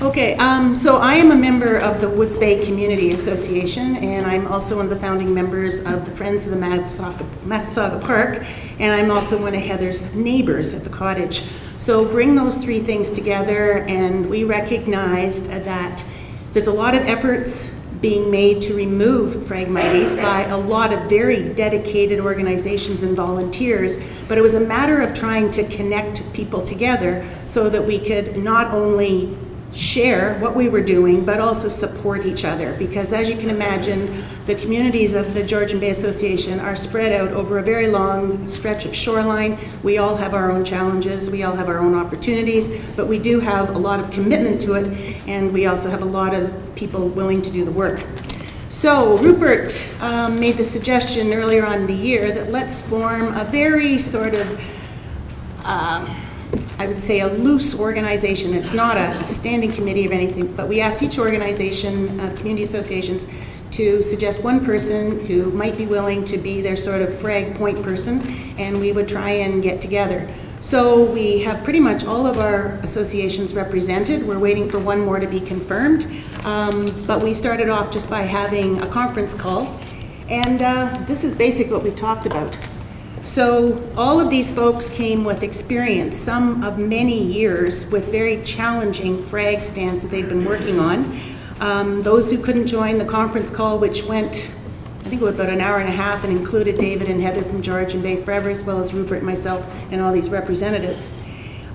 Okay, so I am a member of the Woods Bay Community Association, and I'm also one of the founding members of the Friends of the Massasauga Park, and I'm also one of Heather's neighbors at the cottage. So bring those three things together, and we recognized that there's a lot of efforts being made to remove Phragmites by a lot of very dedicated organizations and volunteers, but it was a matter of trying to connect people together so that we could not only share what we were doing, but also support each other. Because as you can imagine, the communities of the Georgian Bay Association are spread out over a very long stretch of shoreline. We all have our own challenges, we all have our own opportunities, but we do have a lot of commitment to it, and we also have a lot of people willing to do the work. So Rupert made the suggestion earlier on in the year that let's form a very sort of I would say a loose organization. It's not a standing committee of anything, but we asked each organization, community associations, to suggest one person who might be willing to be their sort of frag point person, and we would try and get together. So we have pretty much all of our associations represented. We're waiting for one more to be confirmed, but we started off just by having a conference call, and this is basically what we've talked about. So all of these folks came with experience, some of many years, with very challenging frag stands that they've been working on. Those who couldn't join the conference call, which went, I think it was about an hour and a half, and included David and Heather from Georgian Bay Forever, as well as Rupert and myself and all these representatives.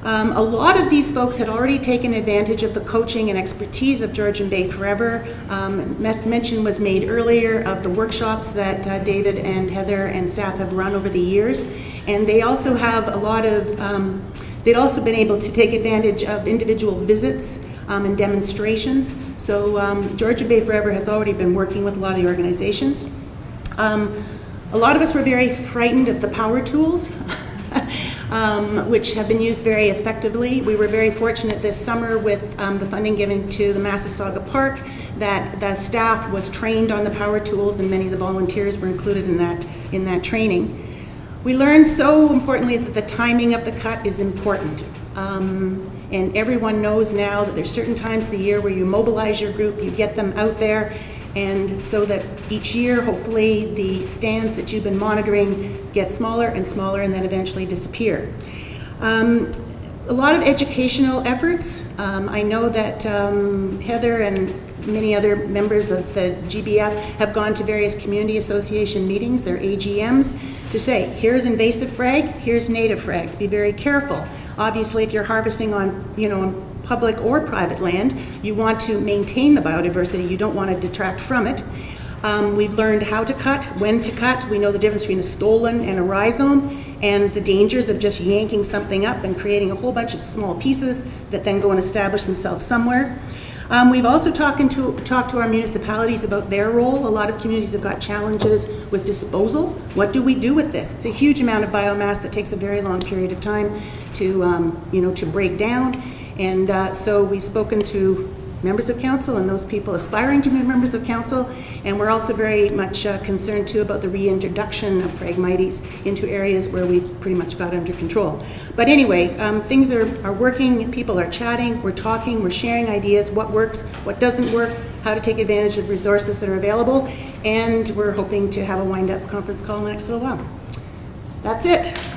A lot of these folks had already taken advantage of the coaching and expertise of Georgian Bay Forever. Mention was made earlier of the workshops that David and Heather and staff have run over the years, and they also have a lot of, they'd also been able to take advantage of individual visits and demonstrations. So Georgian Bay Forever has already been working with a lot of the organizations. A lot of us were very frightened of the power tools. Which have been used very effectively. We were very fortunate this summer with the funding given to the Massasauga Park that the staff was trained on the power tools, and many of the volunteers were included in that training. We learned so importantly that the timing of the cut is important. And everyone knows now that there's certain times of the year where you mobilize your group, you get them out there, and so that each year, hopefully, the stands that you've been monitoring get smaller and smaller and then eventually disappear. A lot of educational efforts. I know that Heather and many other members of the GBF have gone to various community association meetings, their AGMs, to say, here's invasive frag, here's native frag. Be very careful. Obviously, if you're harvesting on, on public or private land, you want to maintain the biodiversity. You don't want to detract from it. We've learned how to cut, when to cut. We know the difference between a stolen and a rhizome, and the dangers of just yanking something up and creating a whole bunch of small pieces that then go and establish themselves somewhere. We've also talked to our municipalities about their role. A lot of communities have got challenges with disposal. What do we do with this? It's a huge amount of biomass that takes a very long period of time to, to break down. And so we've spoken to members of council and those people aspiring to be members of council, and we're also very much concerned too about the reintroduction of Phragmites into areas where we've pretty much got under control. But anyway, things are working, people are chatting, we're talking, we're sharing ideas, what works, what doesn't work, how to take advantage of resources that are available, and we're hoping to have a wind-up conference call in the next little while. That's it.